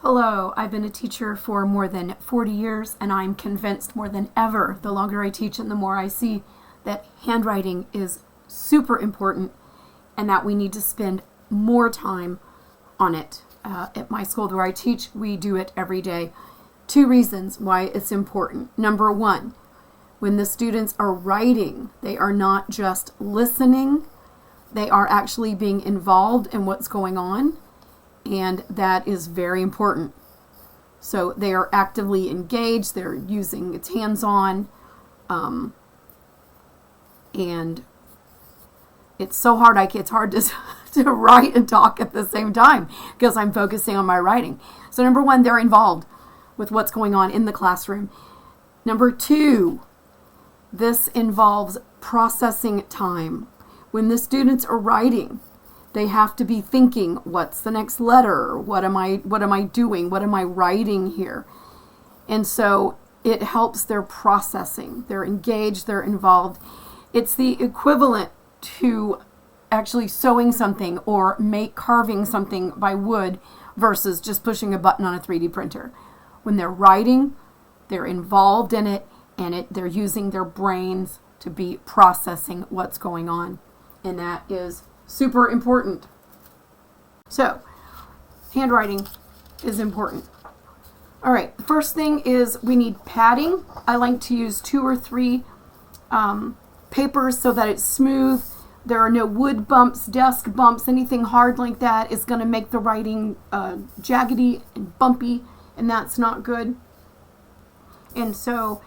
Hello, I've been a teacher for more than 40 years, and I'm convinced more than ever, the longer I teach and the more I see, that handwriting is super important and that we need to spend more time on it. At my school where I teach, we do it every day. 2 reasons why it's important. Number 1, when the students are writing, they are not just listening, they are actually being involved in what's going on. And that is very important. So they are actively engaged, they're using it's hands-on, and it's so hard, it's hard to write and talk at the same time because I'm focusing on my writing. So number 1, they're involved with what's going on in the classroom. Number 2, this involves processing time. When the students are writing, they have to be thinking, what's the next letter? What am I doing? What am I writing here? And so it helps their processing. They're engaged, they're involved. It's the equivalent to actually sewing something or carving something by wood versus just pushing a button on a 3D printer. When they're writing, they're involved in it, and they're using their brains to be processing what's going on. And that is super important. So, handwriting is important. All right, the first thing is we need padding. I like to use 2 or 3 papers so that it's smooth. There are no wood bumps, desk bumps, anything hard like that is going to make the writing jaggedy and bumpy, and that's not good. And so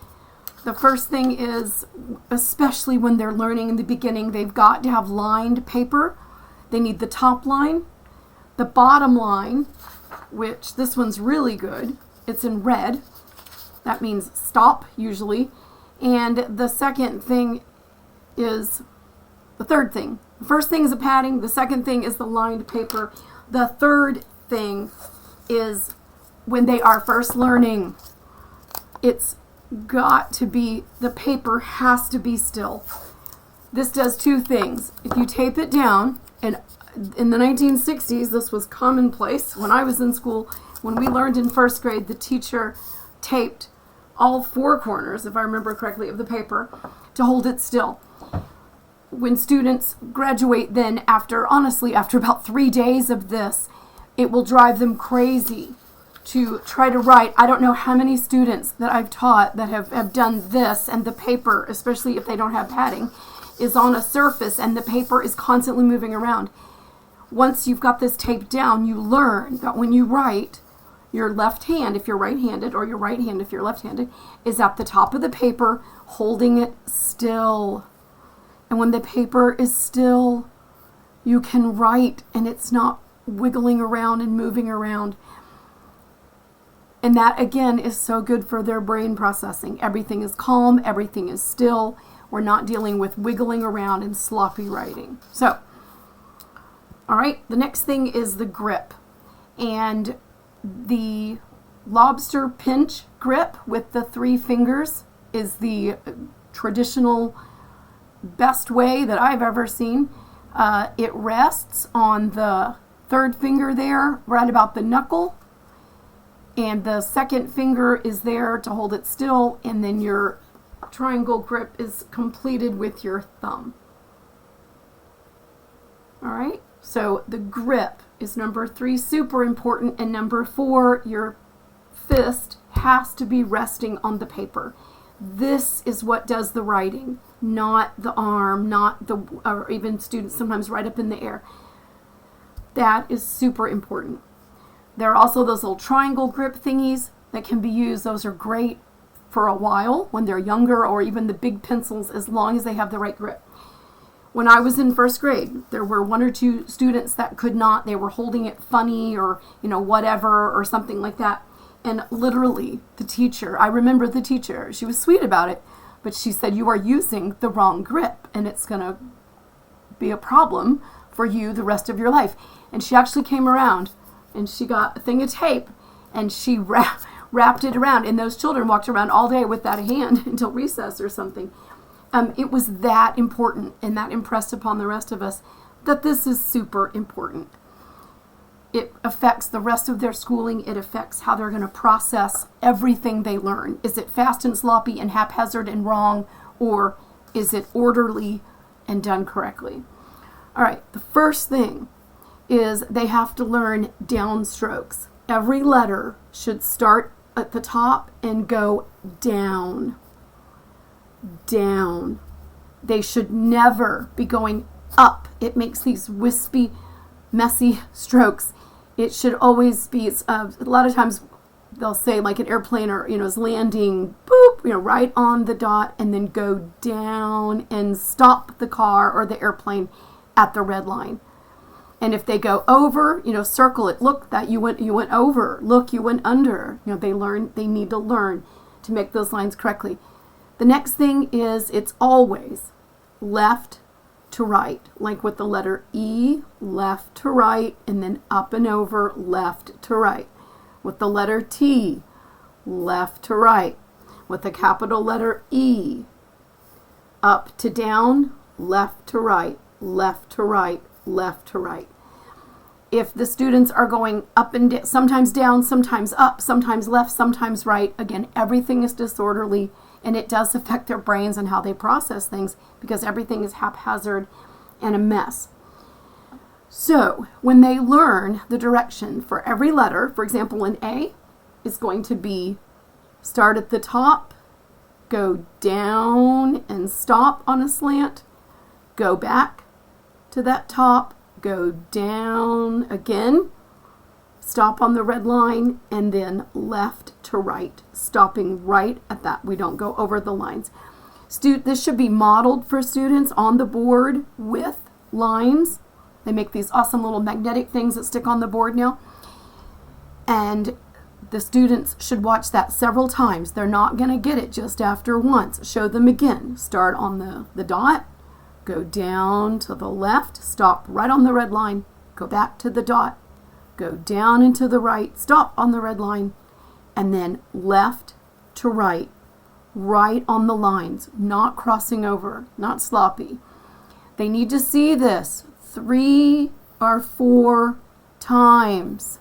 the first thing is, especially when they're learning in the beginning, they've got to have lined paper. They need the top line, the bottom line, which this one's really good. It's in red. That means stop, usually. And the second thing is the third thing. The first thing is the padding. The second thing is the lined paper. The third thing is when they are first learning, it's got to be, the paper has to be still. This does 2 things. If you tape it down, and in the 1960s, this was commonplace. When I was in school, when we learned in 1st grade, the teacher taped all 4 corners, if I remember correctly, of the paper to hold it still. When students graduate then, after about 3 days of this, it will drive them crazy to try to write. I don't know how many students that I've taught that have done this, and the paper, especially if they don't have padding, is on a surface and the paper is constantly moving around. Once you've got this taped down, you learn that when you write, your left hand, if you're right-handed, or your right hand if you're left-handed, is at the top of the paper holding it still. And when the paper is still, you can write and it's not wiggling around and moving around. And that, again, is so good for their brain processing. Everything is calm. Everything is still. We're not dealing with wiggling around and sloppy writing. So, all right, the next thing is the grip. And the lobster pinch grip with the 3 fingers is the traditional best way that I've ever seen. It rests on the 3rd finger there, right about the knuckle. And the 2nd finger is there to hold it still, and then your triangle grip is completed with your thumb. All right, so the grip is number 3, super important, and number 4, your fist has to be resting on the paper. This is what does the writing, not the arm, or even students sometimes write up in the air. That is super important. There are also those little triangle grip thingies that can be used. Those are great for a while when they're younger, or even the big pencils, as long as they have the right grip. When I was in 1st grade, there were 1 or 2 students that could not. They were holding it funny, or whatever, or something like that. And literally, the teacher, I remember the teacher, she was sweet about it, but she said, you are using the wrong grip, and it's going to be a problem for you the rest of your life. And she actually came around, and she got a thing of tape, and she wrapped it around, and those children walked around all day with that hand until recess or something. It was that important, and that impressed upon the rest of us that this is super important. affects the rest of their schooling. It affects how they're going to process everything they learn. Is it fast and sloppy and haphazard and wrong, or is it orderly and done correctly? All right, the first thing is they have to learn downstrokes. Every letter should start at the top and go down. Down. They should never be going up. It makes these wispy, messy strokes. It should always be, a lot of times they'll say like an airplane or, is landing, boop, right on the dot, and then go down and stop the car or the airplane at the red line. And if they go over, circle it. Look, that you went over. Look, you went under. They need to learn to make those lines correctly. The next thing is it's always left to right, like with the letter E, left to right, and then up and over, left to right. With the letter T, left to right. With the capital letter E, up to down, left to right, left to right, left to right. If the students are going up and down, sometimes down, sometimes up, sometimes left, sometimes right, again, everything is disorderly, and it does affect their brains and how they process things because everything is haphazard and a mess. So when they learn the direction for every letter, for example, an A is going to be start at the top, go down and stop on a slant, go back to that top, go down again, stop on the red line, and then left to right, stopping right at that. We don't go over the lines. This should be modeled for students on the board with lines. They make these awesome little magnetic things that stick on the board now. And the students should watch that several times. They're not going to get it just after once. Show them again. Start on the dot, go down to the left, stop right on the red line, go back to the dot, go down and to the right, stop on the red line, and then left to right, right on the lines, not crossing over, not sloppy. They need to see this 3 or 4 times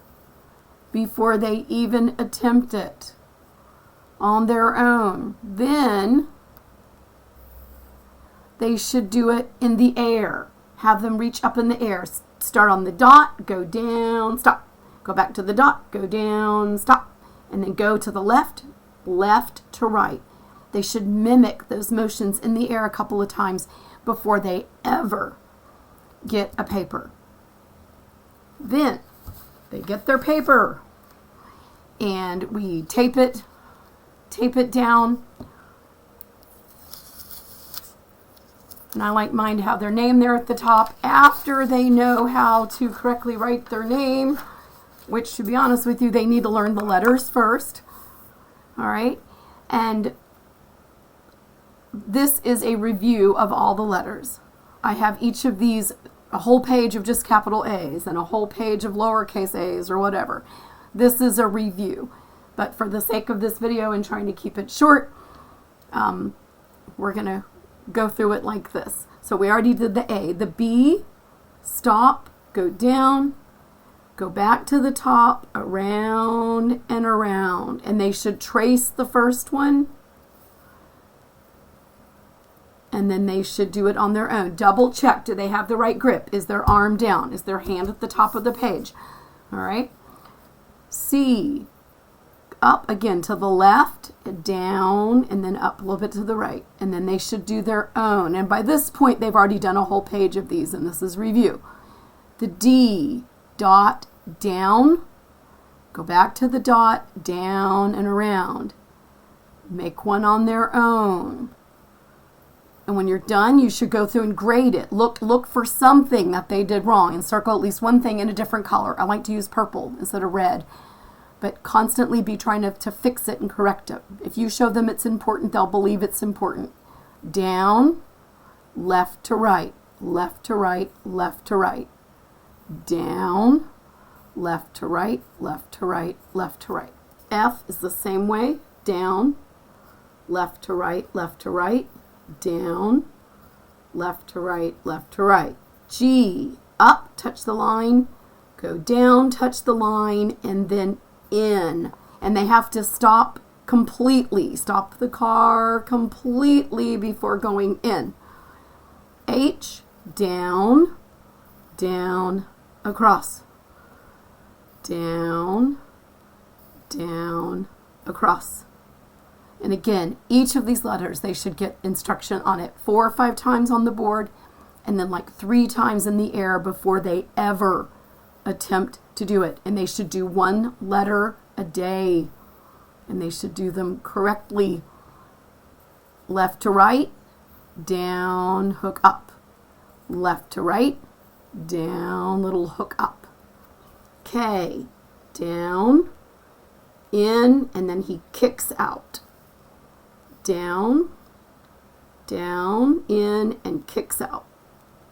before they even attempt it on their own. Then they should do it in the air. Have them reach up in the air. Start on the dot, go down, stop. Go back to the dot, go down, stop. And then go to the left, left to right. They should mimic those motions in the air a couple of times before they ever get a paper. Then they get their paper and we tape it down. And I like mine to have their name there at the top after they know how to correctly write their name, which, to be honest with you, they need to learn the letters first. All right? And this is a review of all the letters. I have each of these, a whole page of just capital A's and a whole page of lowercase a's or whatever. This is a review. But for the sake of this video and trying to keep it short, we're going to go through it like this. So we already did the A. The B, stop, go down, go back to the top, around and around. And they should trace the first one. And then they should do it on their own. Double check. Do they have the right grip? Is their arm down? Is their hand at the top of the page? All right. C, up again to the left, down, and then up a little bit to the right. And then they should do their own. And by this point, they've already done a whole page of these, and this is review. The D, dot, down, go back to the dot, down and around. Make one on their own. And when you're done, you should go through and grade it. Look for something that they did wrong and circle at least one thing in a different color. I like to use purple instead of red. But constantly be trying to fix it and correct it. If you show them it's important, they'll believe it's important. Down, left to right, left to right, left to right. Down, left to right, left to right, left to right. F is the same way. Down, left to right, left to right. Down, left to right, left to right. G, up, touch the line, go down, touch the line, and then in. And they have to stop completely. Stop the car completely before going in. H, down, down, across. Down, down, across. And again, each of these letters, they should get instruction on it 4 or 5 times on the board, and then like 3 times in the air before they ever attempt to do it. And they should do 1 letter a day, and they should do them correctly. Left to right, down, hook up. Left to right, down, little hook up. K, down, in, and then he kicks out. Down, down, in, and kicks out.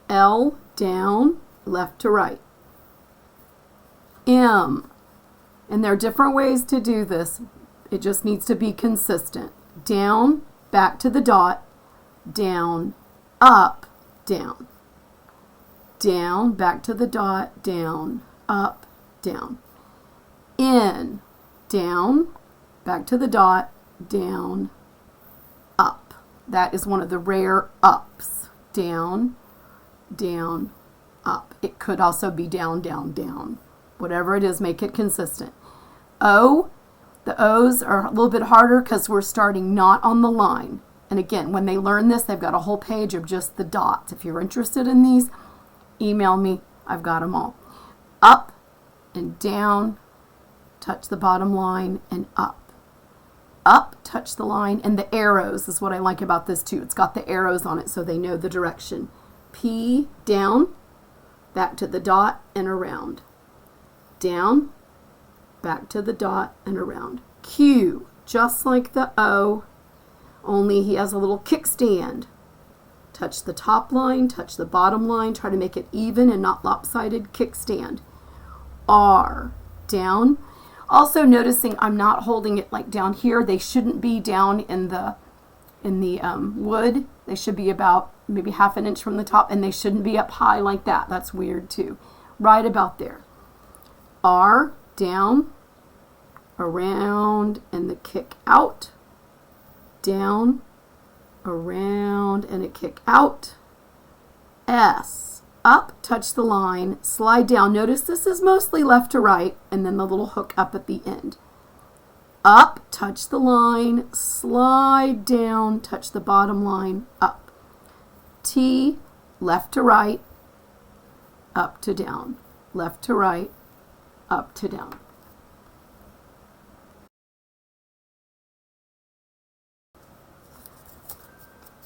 L, down, left to right. M, and there are different ways to do this. It just needs to be consistent. Down, back to the dot, down, up, down. Down, back to the dot, down, up, down. In, down, back to the dot, down, up. That is one of the rare ups. Down, down, up. It could also be down, down, down. Whatever it is, make it consistent. O, the O's are a little bit harder because we're starting not on the line. And again, when they learn this, they've got a whole page of just the dots. If you're interested in these, email me. I've got them all. Up and down, touch the bottom line, and up. Up, touch the line, and the arrows is what I like about this too. It's got the arrows on it so they know the direction. P, down, back to the dot, and around. Down, back to the dot, and around. Q, just like the O, only he has a little kickstand. Touch the top line, touch the bottom line, try to make it even and not lopsided, kickstand. R, down. Also noticing I'm not holding it like down here. They shouldn't be down in the wood. They should be about maybe 1/2 inch from the top, and they shouldn't be up high like that. That's weird too. Right about there. R, down, around, and the kick out. Down, around, and a kick out. S, up, touch the line, slide down. Notice this is mostly left to right, and then the little hook up at the end. Up, touch the line, slide down, touch the bottom line, up. T, left to right, up to down. Left to right, up to down.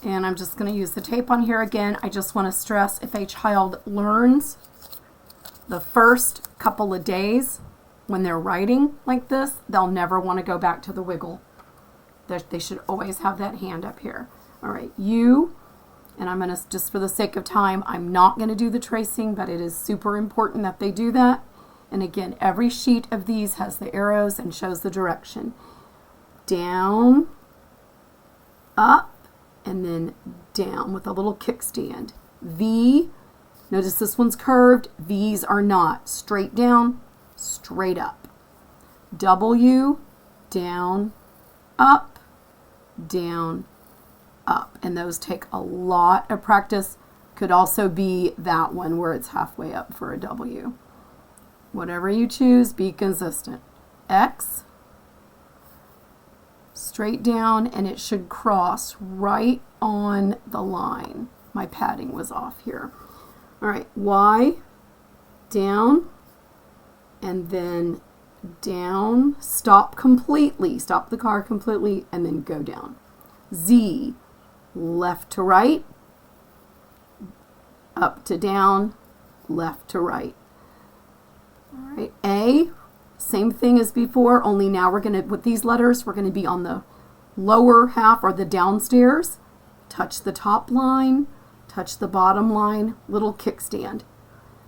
And I'm just going to use the tape on here again. I just want to stress, if a child learns the first couple of days when they're writing like this, they'll never want to go back to the wiggle. They should always have that hand up here. All right, U, and I'm going to, just for the sake of time, I'm not going to do the tracing, but it is super important that they do that. And again, every sheet of these has the arrows and shows the direction. Down, up, and then down with a little kickstand. V, notice this one's curved. V's are not. Straight down, straight up. W, down, up, down, up. And those take a lot of practice. Could also be that one where it's halfway up for a W. Whatever you choose, be consistent. X, straight down, and it should cross right on the line. My padding was off here. All right, Y, down, and then down, stop completely, stop the car completely, and then go down. Z, left to right, up to down, left to right. All right, A, same thing as before, only now we're going to, with these letters, we're going to be on the lower half or the downstairs. Touch the top line, touch the bottom line, little kickstand.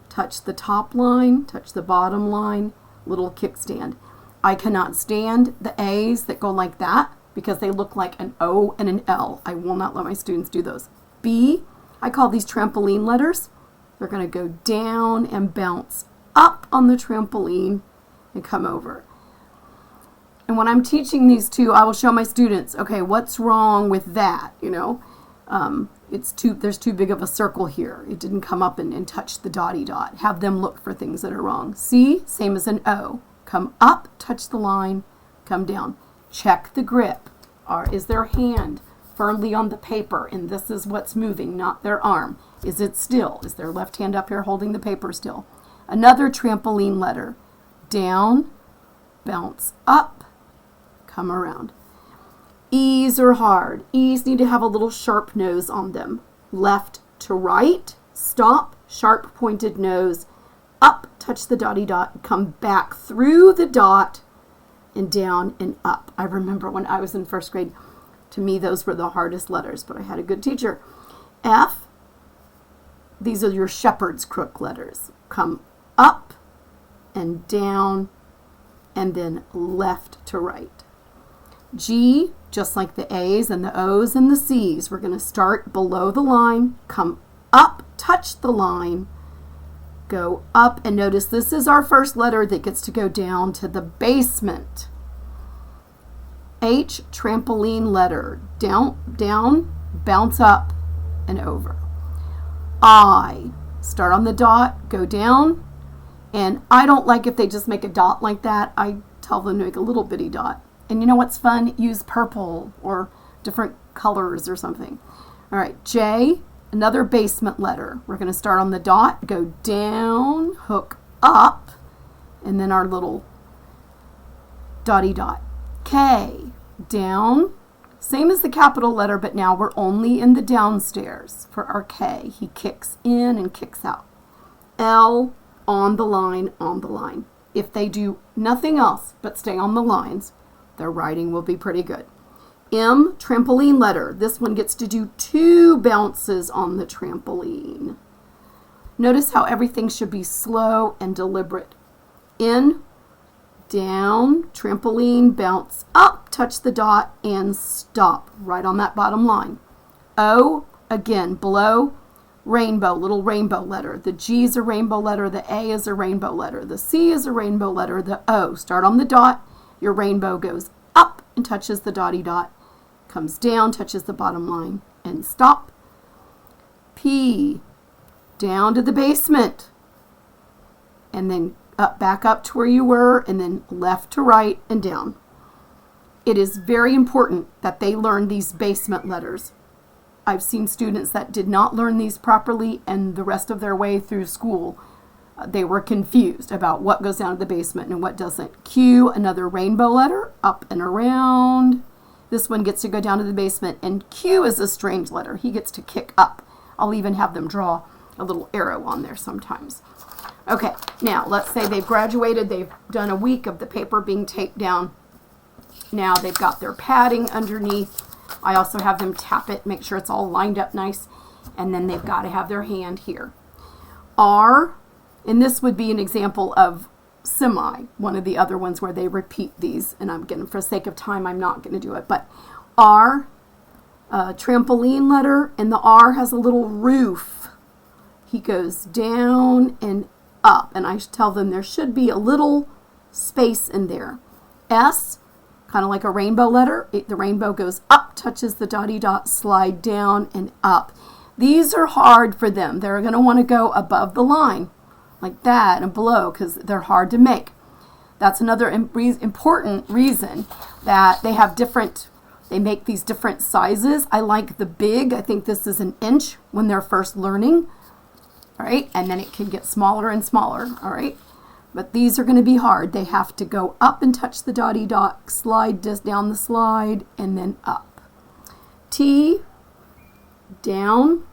Touch the top line, touch the bottom line, little kickstand. I cannot stand the A's that go like that because they look like an O and an L. I will not let my students do those. B, I call these trampoline letters. They're going to go down and bounce up on the trampoline and come over. And when I'm teaching these two, I will show my students, okay, what's wrong with that? There's too big of a circle here. It didn't come up and touch the dotty dot. Have them look for things that are wrong. C, same as an O. Come up, touch the line, come down. Check the grip. Is their hand firmly on the paper? And this is what's moving, not their arm. Is it still? Is their left hand up here holding the paper still? Another trampoline letter. Down, bounce up, come around. E's are hard. E's need to have a little sharp nose on them. Left to right, stop, sharp pointed nose, up, touch the dotty dot, come back through the dot and down and up. I remember when I was in first grade, to me those were the hardest letters, but I had a good teacher. F, these are your shepherd's crook letters. Come up and down and then left to right. G, just like the A's and the O's and the C's, we're going to start below the line, come up, touch the line, go up, and notice this is our first letter that gets to go down to the basement. H, trampoline letter, down, bounce up, and over. I, start on the dot, go down, and I don't like if they just make a dot like that. I tell them to make a little bitty dot. And you know what's fun? Use purple or different colors or something. All right, J, another basement letter. We're going to start on the dot, go down, hook up, and then our little dotty dot. K, down, same as the capital letter, but now we're only in the downstairs for our K. He kicks in and kicks out. L, on the line, on the line. If they do nothing else but stay on the lines, their writing will be pretty good. M, trampoline letter. This one gets to do 2 bounces on the trampoline. Notice how everything should be slow and deliberate. N, down, trampoline, bounce up, touch the dot, and stop right on that bottom line. O, again, below, rainbow, little rainbow letter. The G is a rainbow letter. The A is a rainbow letter. The C is a rainbow letter. The O, start on the dot. Your rainbow goes up and touches the dotty dot, comes down, touches the bottom line, and stop. P, down to the basement, and then up, back up to where you were, and then left to right and down. It is very important that they learn these basement letters. I've seen students that did not learn these properly, and the rest of their way through school, they were confused about what goes down to the basement and what doesn't. Q, another rainbow letter, up and around. This one gets to go down to the basement, and Q is a strange letter. He gets to kick up. I'll even have them draw a little arrow on there sometimes. Okay, now let's say they've graduated. They've done a week of the paper being taped down. Now they've got their padding underneath. I also have them tap it, make sure it's all lined up nice, and then they've got to have their hand here. R, and this would be an example of semi, one of the other ones where they repeat these, and I'm going to, for the sake of time, I'm not going to do it, but R, trampoline letter, and the R has a little roof. He goes down and up, and I tell them there should be a little space in there. S, kind of like a rainbow letter. The rainbow goes up, touches the dotty dot, slide down and up. These are hard for them. They're going to want to go above the line like that and below because they're hard to make. That's another important reason that they have they make these different sizes. I like the big. I think this is an inch when they're first learning. All right, and then it can get smaller and smaller. All right. But these are going to be hard. They have to go up and touch the dotty dot, slide just down the slide, and then up. T, down,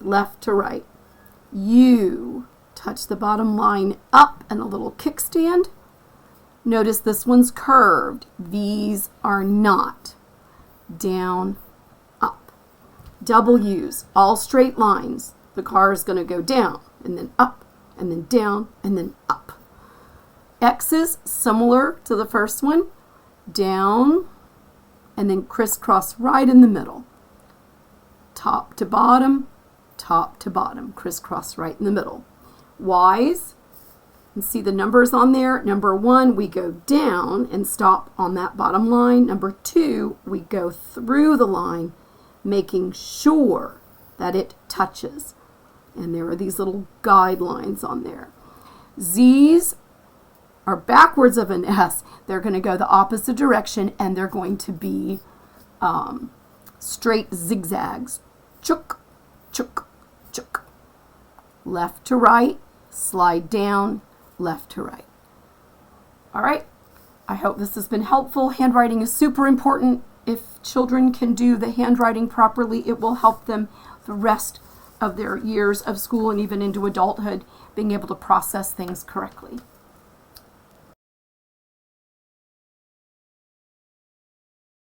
left to right. U, touch the bottom line up and a little kickstand. Notice this one's curved. These are not. Down, up. W's, all straight lines. The car is going to go down and then up, and then down, and then up. X's, similar to the first one, down, and then crisscross right in the middle. Top to bottom, crisscross right in the middle. Y's, And see the numbers on there. Number 1, we go down and stop on that bottom line. Number 2, we go through the line, making sure that it touches. And there are these little guidelines on there. Z's are backwards of an S. They're going to go the opposite direction, and they're going to be straight zigzags. Chook, chook, chook. Left to right, slide down, left to right. All right, I hope this has been helpful. Handwriting is super important. If children can do the handwriting properly, it will help them the rest of their years of school and even into adulthood, being able to process things correctly.